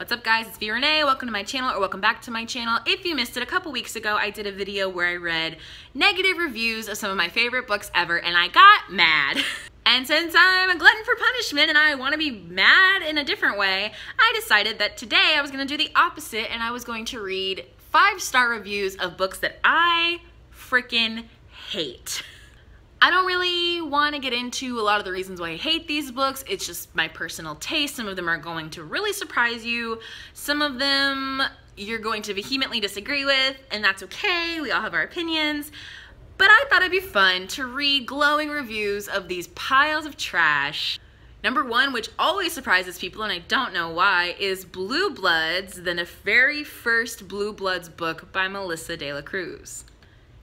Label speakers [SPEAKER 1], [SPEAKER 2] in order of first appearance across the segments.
[SPEAKER 1] What's up guys, it's Renae. Welcome to my channel, or welcome back to my channel. If you missed it, a couple weeks ago I did a video where I read negative reviews of some of my favorite books ever and I got mad. And since I'm a glutton for punishment and I want to be mad in a different way, I decided that today I was going to do the opposite and I was going to read 5-star reviews of books that I freaking hate. I don't really want to get into a lot of the reasons why I hate these books. It's just my personal taste. Some of them are going to really surprise you. Some of them you're going to vehemently disagree with, and that's okay. We all have our opinions. But I thought it'd be fun to read glowing reviews of these piles of trash. Number one, which always surprises people, and I don't know why, is Blue Bloods, the very first Blue Bloods book by Melissa de la Cruz.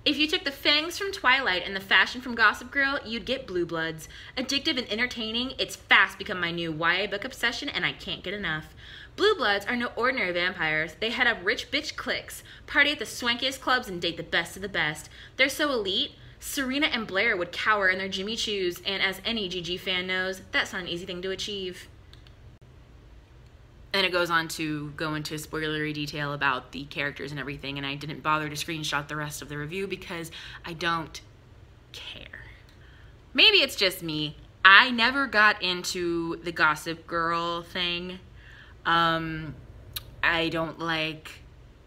[SPEAKER 1] If you took the fangs from Twilight and the fashion from Gossip Girl, you'd get Blue Bloods. Addictive and entertaining, it's fast become my new YA book obsession and I can't get enough. Blue Bloods are no ordinary vampires. They head up rich bitch cliques, party at the swankiest clubs, and date the best of the best. They're so elite, Serena and Blair would cower in their Jimmy Choos, and as any GG fan knows, that's not an easy thing to achieve. And it goes on to go into spoilery detail about the characters and everything, and I didn't bother to screenshot the rest of the review because I don't care. Maybe it's just me. I never got into the Gossip Girl thing. I don't like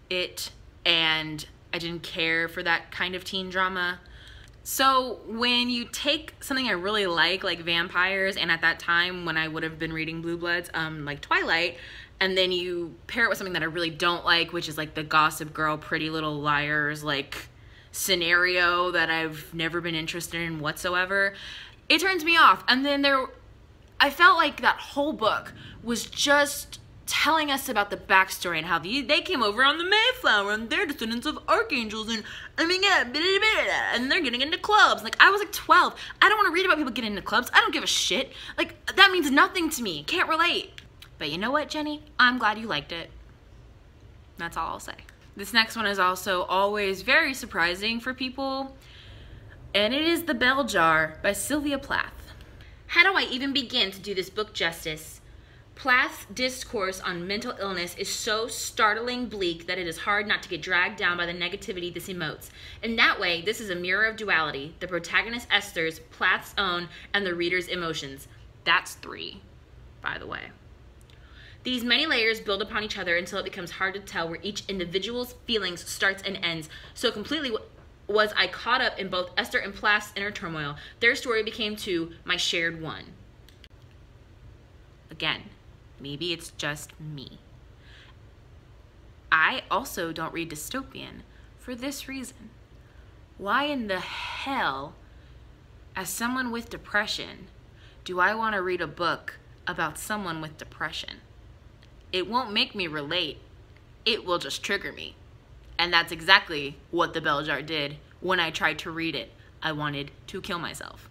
[SPEAKER 1] it, and I didn't care for that kind of teen drama. So when you take something I really like vampires, and at that time when I would have been reading Blue Bloods, like Twilight, and then you pair it with something that I really don't like, which is like the Gossip Girl, Pretty Little Liars, scenario that I've never been interested in whatsoever, it turns me off. And then I felt like that whole book was just telling us about the backstory and how they came over on the Mayflower and they're descendants of archangels and and they're getting into clubs. I was 12. I don't want to read about people getting into clubs. I don't give a shit. That means nothing to me. Can't relate. But you know what, Jenny? I'm glad you liked it. That's all I'll say. This next one is also always very surprising for people, and it is The Bell Jar by Sylvia Plath. How do I even begin to do this book justice? Plath's discourse on mental illness is so startling bleak that it is hard not to get dragged down by the negativity this emotes. In that way, this is a mirror of duality, the protagonist Esther's, Plath's own, and the reader's emotions. That's 3, by the way. These many layers build upon each other until it becomes hard to tell where each individual's feelings starts and ends. So completely was I caught up in both Esther and Plath's inner turmoil. Their story became too my shared one. Again, maybe it's just me. I also don't read dystopian for this reason. Why in the hell, as someone with depression, do I want to read a book about someone with depression? It won't make me relate. It will just trigger me. And that's exactly what The Bell Jar did when I tried to read it. I wanted to kill myself.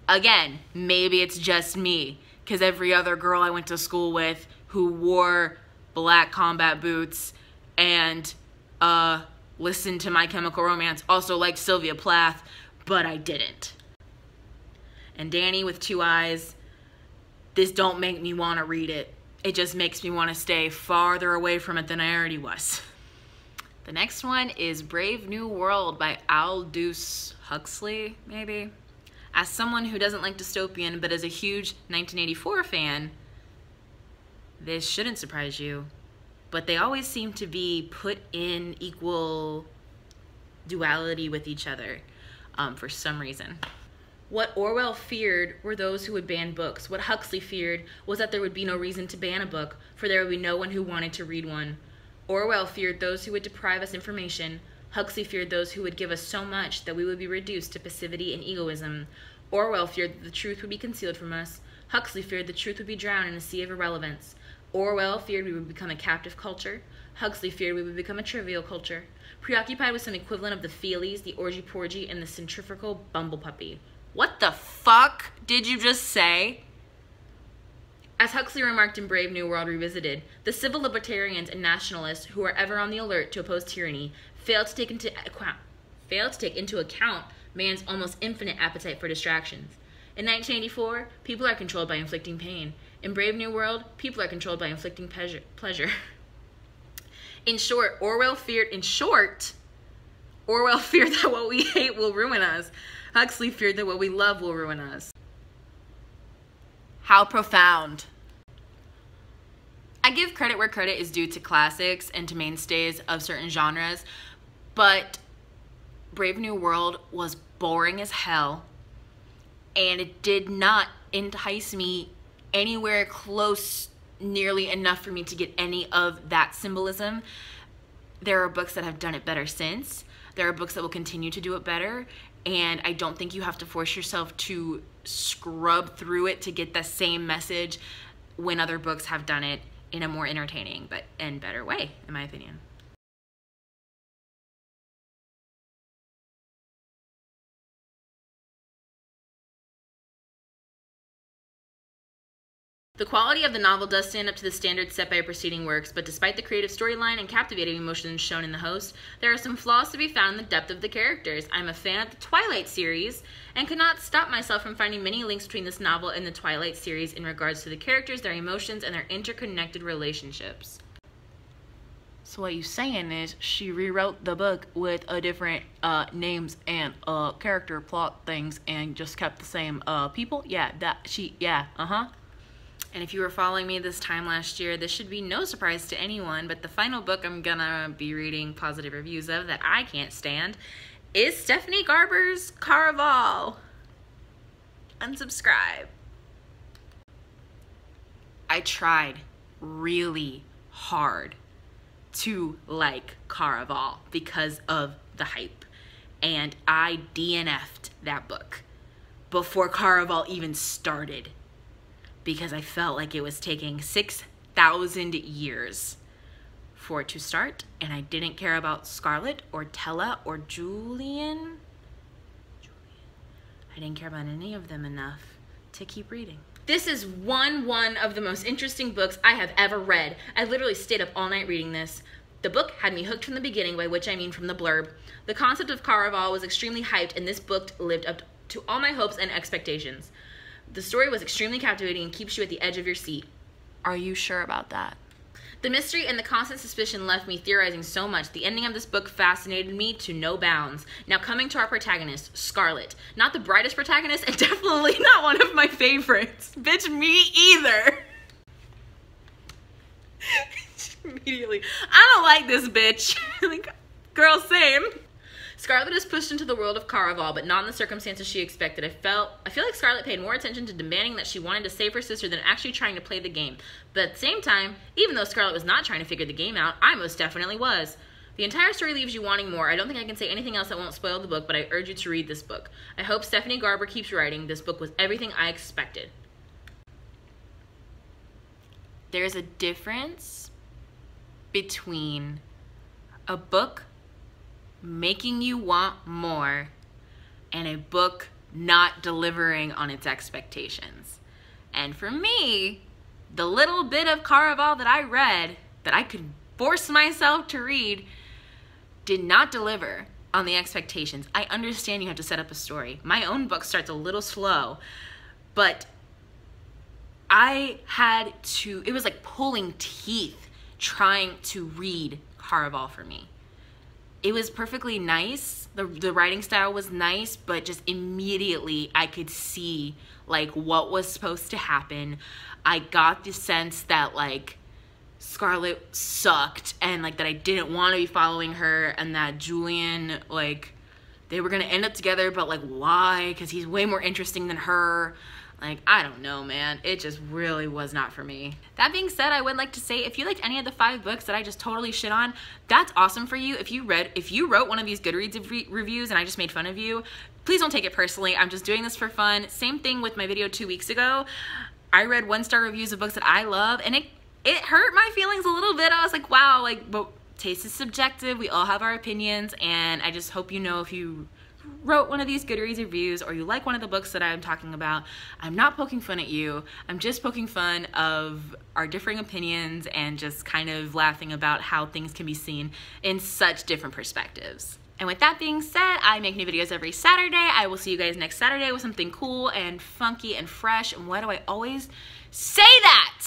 [SPEAKER 1] Again, maybe it's just me, because every other girl I went to school with who wore black combat boots and listened to My Chemical Romance also liked Sylvia Plath, but I didn't. And Danny with 2 eyes, this don't make me want to read it. It just makes me want to stay farther away from it than I already was. The next one is Brave New World by Aldous Huxley, maybe? As someone who doesn't like dystopian but is a huge 1984 fan, this shouldn't surprise you, but they always seem to be put in equal duality with each other for some reason. What Orwell feared were those who would ban books. What Huxley feared was that there would be no reason to ban a book, for there would be no one who wanted to read one. Orwell feared those who would deprive us information. Huxley feared those who would give us so much that we would be reduced to passivity and egoism. Orwell feared that the truth would be concealed from us. Huxley feared the truth would be drowned in a sea of irrelevance. Orwell feared we would become a captive culture. Huxley feared we would become a trivial culture, preoccupied with some equivalent of the feelies, the orgy-porgy, and the centrifugal bumblepuppy. What the fuck did you just say? As Huxley remarked in Brave New World Revisited, the civil libertarians and nationalists who are ever on the alert to oppose tyranny fail to take into account man's almost infinite appetite for distractions. In 1984, people are controlled by inflicting pain. In Brave New World, people are controlled by inflicting pleasure. In short, Orwell feared that what we hate will ruin us. Huxley feared that what we love will ruin us. How profound. I give credit where credit is due to classics and to mainstays of certain genres, but Brave New World was boring as hell, and it did not entice me anywhere close nearly enough for me to get any of that symbolism. There are books that have done it better since. There are books that will continue to do it better, and I don't think you have to force yourself to scrub through it to get the same message when other books have done it in a more entertaining and better way, in my opinion. The quality of the novel does stand up to the standards set by preceding works, but despite the creative storyline and captivating emotions shown in The Host, there are some flaws to be found in the depth of the characters. I'm a fan of the Twilight series and could not stop myself from finding many links between this novel and the Twilight series in regards to the characters, their emotions, and their interconnected relationships. So what you're saying is she rewrote the book with different names and character plot things and just kept the same people? Yeah, And if you were following me this time last year, this should be no surprise to anyone, but the final book I'm gonna be reading positive reviews of that I can't stand is Stephanie Garber's Caraval. Unsubscribe. I tried really hard to like Caraval because of the hype, and I DNF'd that book before Caraval even started, because I felt like it was taking 6,000 years for it to start, and I didn't care about Scarlett or Tella or Julian. I didn't care about any of them enough to keep reading. This is one of the most interesting books I have ever read. I literally stayed up all night reading this. The book had me hooked from the beginning, by which I mean from the blurb. The concept of Caraval was extremely hyped, and this book lived up to all my hopes and expectations. The story was extremely captivating and keeps you at the edge of your seat. Are you sure about that? The mystery and the constant suspicion left me theorizing so much. The ending of this book fascinated me to no bounds. Now coming to our protagonist, Scarlett. Not the brightest protagonist, and definitely not one of my favorites. Bitch, me either. Immediately. I don't like this bitch. Like, girl, same. Scarlett is pushed into the world of Caraval, but not in the circumstances she expected. I feel like Scarlett paid more attention to demanding that she wanted to save her sister than actually trying to play the game. But at the same time, even though Scarlett was not trying to figure the game out, I most definitely was. The entire story leaves you wanting more. I don't think I can say anything else that won't spoil the book, but I urge you to read this book. I hope Stephanie Garber keeps writing. This book was everything I expected. There's a difference between a book making you want more and a book not delivering on its expectations. And for me, the little bit of Caraval that I read, that I could force myself to read, did not deliver on the expectations. I understand you have to set up a story. My own book starts a little slow, but I had to, it was like pulling teeth trying to read Caraval for me. It was perfectly nice. The writing style was nice, but just immediately I could see like what was supposed to happen. I got the sense that like Scarlett sucked, and like that I didn't want to be following her, and that Julian, like, they were gonna end up together, but like why? Because he's way more interesting than her. Like, I don't know, man. It just really was not for me. That being said, I would like to say, if you liked any of the 5 books that I just totally shit on, that's awesome for you. If you wrote one of these Goodreads reviews and I just made fun of you, please don't take it personally. I'm just doing this for fun. Same thing with my video 2 weeks ago. I read 1-star reviews of books that I love, and it hurt my feelings a little bit. I was like, wow, like, but taste is subjective. We all have our opinions, and I just hope you know, if you wrote one of these Goodreads reviews or you like one of the books that I'm talking about, I'm not poking fun at you. I'm just poking fun of our differing opinions and just kind of laughing about how things can be seen in such different perspectives. And with that being said, I make new videos every Saturday. I will see you guys next Saturday with something cool and funky and fresh. And why do I always say that?